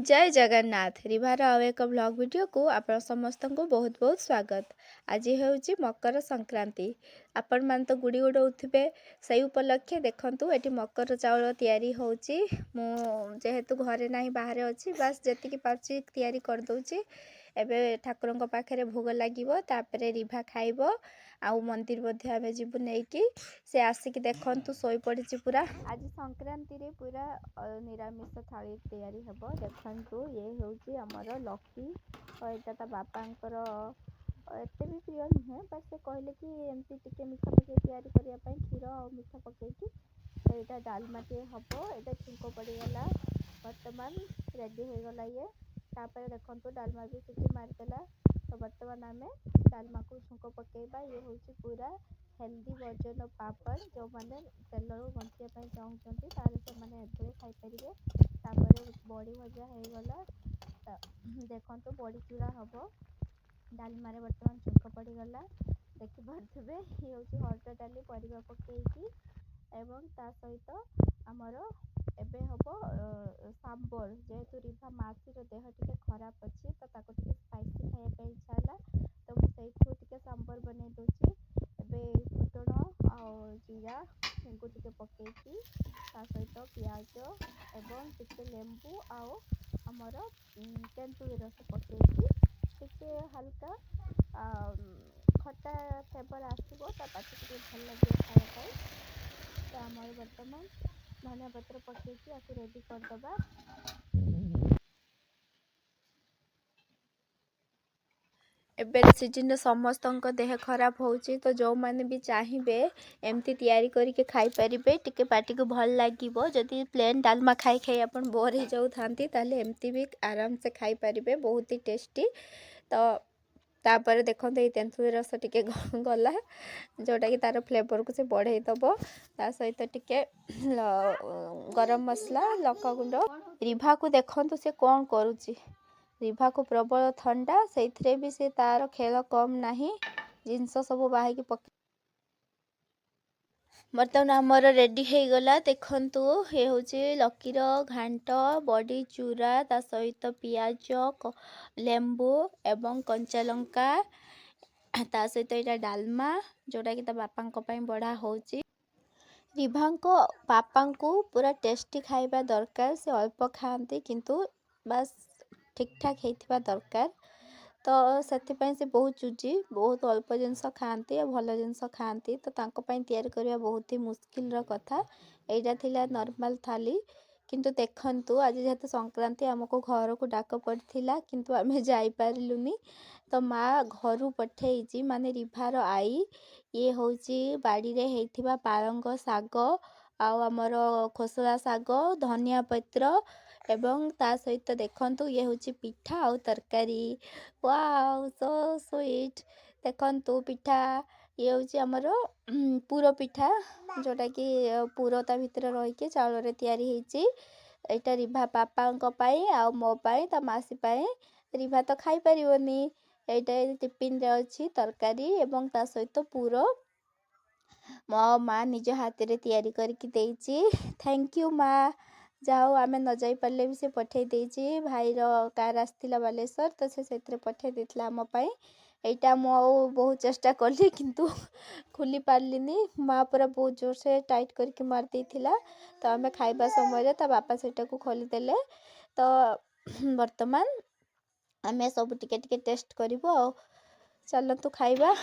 जय जगन्नाथ रिभार आउ एक ब्लॉग वीडियो को आप समस्त को बहुत बहुत स्वागत। आज हूँ मकर संक्रांति। आपण मान तो गुड़ी उड़ाऊे से उपलक्षे देखूँ ये मकर चाउल तैयारी होची। जेहेतु घरे ना बाहर अच्छी बास जी पार्ची तैयारी करदे। एबे ठाकुर पाखे भोग लगे तापर रिभा खाइब आउ मंदिर आम जीवु नहीं से आसिक देखु शोई पड़ी पूरा। आज संक्रांति रे पूरा निरामिष थाली तैयारी हेब। देखु ये हूँ आमर लकी और यहाँ बापांकर एत भी प्रिय नुहे बस से कहले कि एमती टिके मिठा पकई तैयारी करने क्षीर और मिठा पकई यहाँ डालमा टे हम यहाँ छुंक पड़गला बर्तमान रेडी हो गला। ये तापर देखो डालमा भी सीटी मारिदेला। तो बर्तमान आम डालमा को छुंक पकेबा। ये हूँ पूरा हेल्दी वर्जन ऑफ पापड़ जो मैंने तेल बंचाई चाहते से खाईपर। तापर बड़ी भजा हो गला देखो बड़ी चूड़ा हम डालमा बर्तमान छुंक पड़गला देखिपे। ये हूँ हरड़ डाली परिवा पकईकी एवं ता सहित आमर एबे हम सांबर जेहेतु रिभा मासी देह टे खराब अच्छी तो स्पाइसी खायापी इच्छा है तो मुझे सांबर बन दूसरी। एबे फुटण आ जीरा को टे पकईकी सहित पियाज एवं टिके लेंबू आउ आमर तेंतुली रस पकईकी टिके हल्का खट्टा फ्लेवर आसो पाटी टे भल लगे खायापाई। तो आम बर्तमान धनिया पत्र पकईकी आपको रेडी करदबा। एबे सीजन समस्त देह खराब होची तो जो मैंने भी चाहिए एमती तैयारी करके खाई परिबे टिके पार्टी को भल लागिबो। जदि प्लेन डालमा खाई खाई अपन बोर हो जाऊ थांती ताले एमती भी आराम से खाई परिबे बहुत ही टेस्टी। तो तापर देखो ये तेंतुली रस टिके गला जोटा कि तार फ्लेवर को से बढ़ई दब। ता सहित टिके गरम मसला लका गुंड रिभा को देखो से कौन करुची। रिभा को प्रबल ठंडा से भी से तार खेल कम नहीं जिनस सब बाहर पक बर्तमान आमर रेडी हो गला। देखंतु ये हूँ लकीर घांट बड़ी चूरा ता सहित पियाज लेंबू एवं कंचा लंका ता सहित यहाँ डालमा जोटा कि बापा बढ़ा होची। रिभा बापा को पूरा टेस्टी खाइबा दरकार से अल्प खाती किंतु बास ठीक ठाक होता दरकार। तो से बहुत चूजी बहुत अल्प जिनस खाती और भल जिनस खाती तो तैयारी करने बहुत ही मुस्किल कथा। यहाँ थिला नॉर्मल थाली किंतु देखंतु आज जेहेतु संक्रांति आमको घर को डाक पड़ता किंतु आम जापरिलुनी। तो माँ घर पठेई माने रिभार आई ये हूँ बाड़ी रे होइथिबा पालंग साग आमर खोसला साग धनिया पत्र एवं ता सहित देखंतु ये हूँ पिठा आउ तरकारी। वाओ सो स्वीट देखंतु पिठा ये हूँ आमर पूर पिठा जोटा कि पूर ता भितर रहीकि चाउल रे तैयारी होईची। एटा रिभा पापा आ मो पाई ता मासी पाई रिभा तो खाई परिवनी। एटा टिफिन रे अच्छी तरकारी एवं ता सहित पूर मो माँ निज हाथ रे तैयारी करके देइची। थैंक यू माँ जाओ आम न जाई पारे भी से पठे देइची। भाईर कार आसला बालेश्वर तो से पठे देता आम पाई। एटा मु बहुत चेष्टा कली किंतु खुली पार्लिनी माँ पूरा बहुत जोर से टाइट करके मार देथिला। तो आम खाइबा समय ता बापा सेटा को खोलीदेले। तो वर्तमान आम सब टिके टिके टेस्ट करिबो चलतु खाइबा।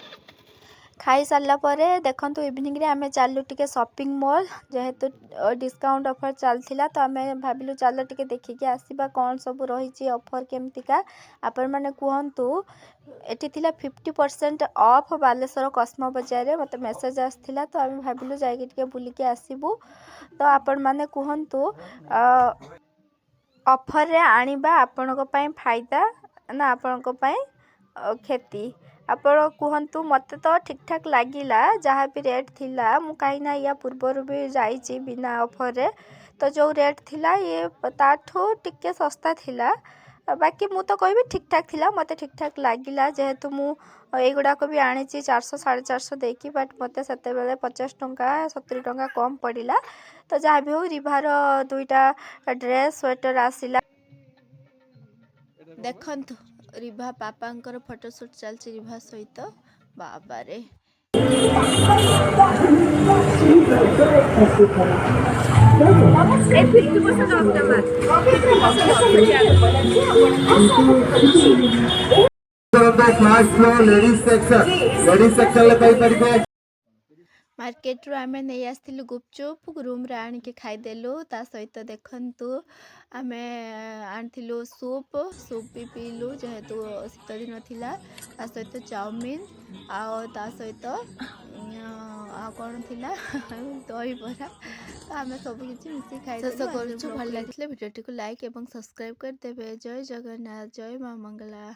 खाई सारा पर देखो इवनिंग रे आमे चलू टिके शॉपिंग मॉल जेहेतु डिस्काउंट ऑफर चलता तो आम भाविलु चल टिके देखिकी आसवा कौन सब रही ऑफर केमतिका आपण मैंने कहतु। एटी थिला 50% ऑफ बालेश्वर कस्मो बजार मत मेसेज आसला तो आम भाविलु जाइए टिके बुलिकी आसबू। तो आपण मैंने कहतु ऑफर रे आनिबा आपणक पई फायदा ना आपणक पई क्षति आपण कहतु। मत तो ठीक ठाक लगिला जहाँ भी रेट थिला मु कहीं या पूर्वर भी जाइए बिना ऑफर रे तो जो रेट थिला ये ताठू टिके सस्ता थिला। बाकी मु तो कहबी ठीक ठाक थिला मत ठीक ठाक लगिला जेहेतु मु एगुड़ाक भी आनी 400 450 देकी बट मत से 50 टंका 70 टंका कम पड़ा। तो जहाँ भी हो रिभार दुईटा ड्रेस स्वेटर आसिला ଦେଖନ୍ତୁ ରିଭା ପାପାଙ୍କର ଫଟୋସୁଟ୍ ଚାଲିଛି ରିଭା ସହିତ। ବାବାରେ ମାର୍କେଟରୁ ଆମେ ନେଇ ଆସିଥିଲୁ ଗୁପଚୁପ୍ ରୁମ୍ରେ ଆଣିକି ଖାଇଦେଲୁ। ତା ସହିତ ଦେଖନ୍ତୁ ଆମେ ଆଣିଥିଲୁ ସୁପ୍ ବି ପିଇଲୁ ଯେହେତୁ ଶୀତ ଦିନ ଥିଲା। ତା ସହିତ ଚାଉମିନ୍ ଆଉ ତା ସହିତ ଆଉ କ'ଣ ଥିଲା ଦହିବରା। ତ ଆମେ ସବୁ କିଛି ମିଶିକି ଖାଇଦେଲୁ। ଶେଷ କରୁଛୁ। ଭଲ ଲାଗିଥିଲେ ଭିଡ଼ିଓଟିକୁ ଲାଇକ୍ ଏବଂ ସବସ୍କ୍ରାଇବ୍ କରିଦେବେ। ଜୟ ଜଗନ୍ନାଥ, ଜୟ ମା ମଙ୍ଗଳା।